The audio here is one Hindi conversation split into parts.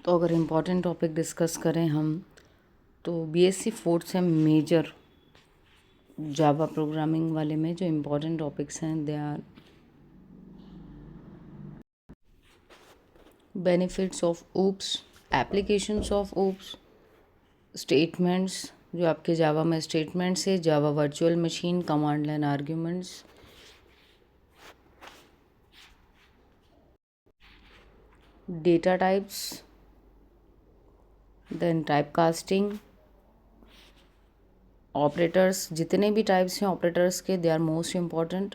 तो अगर इम्पॉर्टेंट टॉपिक डिस्कस करें हम तो BSc fourth sem major Java programming वाले में जो इम्पॉर्टेंट टॉपिक्स हैं they are benefits of OOPS, applications of OOPS, statements जो आपके जावा में स्टेटमेंट्स है, Java virtual machine, command line arguments, data types, then type casting, operators, जितने भी टाइप्स हैं ऑपरेटर्स के दे आर मोस्ट इम्पॉर्टेंट,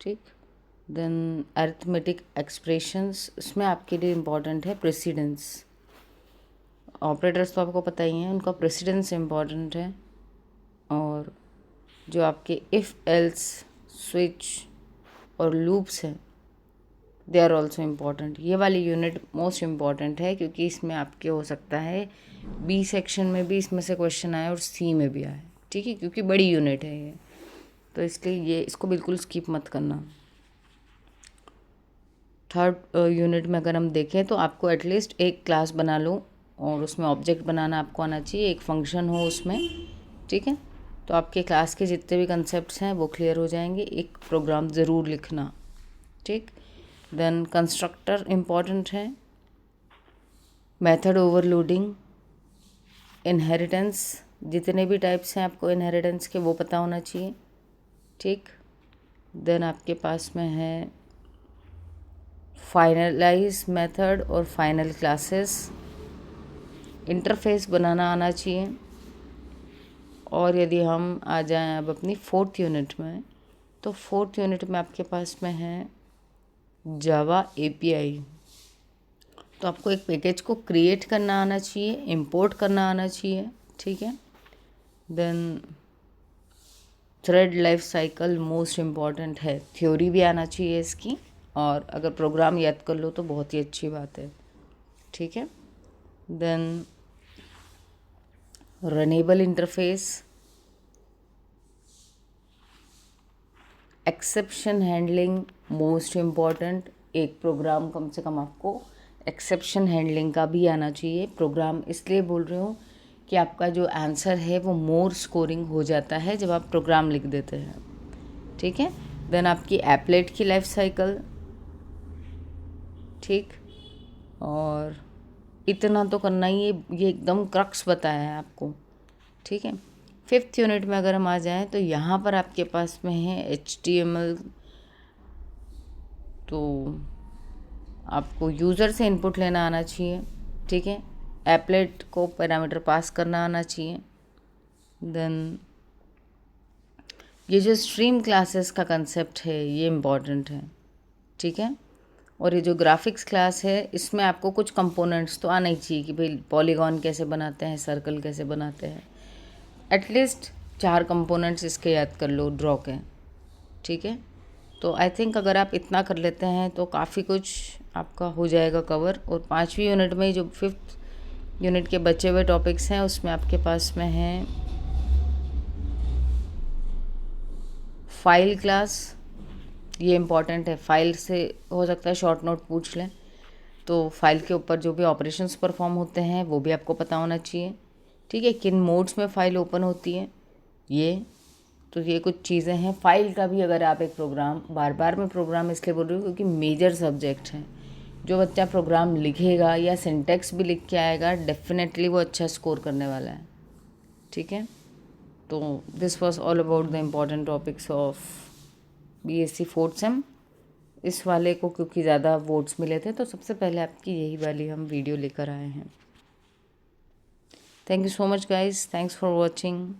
ठीक। देन अरिथमेटिक एक्सप्रेशंस, इसमें आपके लिए इम्पॉर्टेंट है प्रेसिडेंस। ऑपरेटर्स तो आपको पता ही है, उनका प्रेसिडेंस इम्पॉर्टेंट है। और जो आपके इफ़ एल्स, स्विच और लूप्स हैं दे आर ऑल्सो इम्पॉर्टेंट। ये वाली यूनिट मोस्ट इम्पॉर्टेंट है क्योंकि इसमें आपके हो सकता है बी सेक्शन में भी इसमें से क्वेश्चन आए और सी में भी आए, ठीक है, क्योंकि बड़ी यूनिट है ये, तो इसलिए ये इसको बिल्कुल स्किप मत करना। थर्ड यूनिट में अगर हम देखें तो आपको एटलीस्ट एक क्लास बना लो और उसमें ऑब्जेक्ट बनाना आपको आना चाहिए, एक फंक्शन हो उसमें, ठीक है। तो आपके क्लास के जितने भी कंसेप्ट्स हैं वो क्लियर हो जाएंगे। एक प्रोग्राम ज़रूर लिखना, ठीक। देन कंस्ट्रक्टर इम्पॉर्टेंट है, मेथड ओवरलोडिंग, इनहेरिटेंस, जितने भी टाइप्स हैं आपको इनहेरिटेंस के वो पता होना चाहिए, ठीक। देन आपके पास में है फाइनलाइज मेथड और फाइनल क्लासेस, इंटरफेस बनाना आना चाहिए। और यदि हम आ जाएं अब अपनी फोर्थ यूनिट में, तो फोर्थ यूनिट में आपके पास में है जावा एपीआई। तो आपको एक पैकेज को क्रिएट करना आना चाहिए, इंपोर्ट करना आना चाहिए, ठीक है। Then thread life cycle most important है, थ्योरी भी आना चाहिए इसकी, और अगर प्रोग्राम याद कर लो तो बहुत ही अच्छी बात है, ठीक है। Then runnable interface, exception handling most important, एक प्रोग्राम कम से कम आपको एक्सेप्शन हैंडलिंग का भी आना चाहिए। प्रोग्राम इसलिए बोल रही हूँ कि आपका जो आंसर है वो मोर स्कोरिंग हो जाता है जब आप प्रोग्राम लिख देते हैं, ठीक है। देन आपकी एप्लेट की लाइफ साइकिल, ठीक। और इतना तो करना ही है, ये एकदम क्रक्स बताया है आपको, ठीक है। फिफ्थ यूनिट में अगर हम आ जाएं तो यहाँ पर आपके पास में है HTML। तो आपको यूज़र से इनपुट लेना आना चाहिए, ठीक है। एप्लेट को पैरामीटर पास करना आना चाहिए। देन ये जो स्ट्रीम क्लासेस का कंसेप्ट है ये इम्पॉर्टेंट है, ठीक है। और ये जो ग्राफिक्स क्लास है इसमें आपको कुछ कंपोनेंट्स तो आना ही चाहिए कि भाई पॉलीगॉन कैसे बनाते हैं, सर्कल कैसे बनाते हैं, एटलीस्ट 4 कंपोनेंट्स इसके याद कर लो ड्रॉ के, ठीक है। तो आई थिंक अगर आप इतना कर लेते हैं तो काफ़ी कुछ आपका हो जाएगा कवर। और 5वीं यूनिट में जो 5th यूनिट के बचे हुए टॉपिक्स हैं उसमें आपके पास में है फाइल क्लास, ये इम्पॉर्टेंट है। फाइल से हो सकता है शॉर्ट नोट पूछ लें, तो फाइल के ऊपर जो भी ऑपरेशंस परफॉर्म होते हैं वो भी आपको पता होना चाहिए, ठीक है। किन मोड्स में फ़ाइल ओपन होती है ये कुछ चीज़ें हैं। फाइल का भी अगर आप एक प्रोग्राम, बार बार मैं प्रोग्राम इसलिए बोल रही हूँ क्योंकि मेजर सब्जेक्ट है, जो बच्चा प्रोग्राम लिखेगा या सिंटेक्स भी लिख के आएगा डेफिनेटली वो अच्छा स्कोर करने वाला है, ठीक है। तो this was all about the important topics of BSc fourth same. इस वाले को क्योंकि ज़्यादा वोट्स मिले थे तो सबसे पहले आपकी यही वाली हम वीडियो लेकर आए हैं। Thank you so much guys, thanks for watching.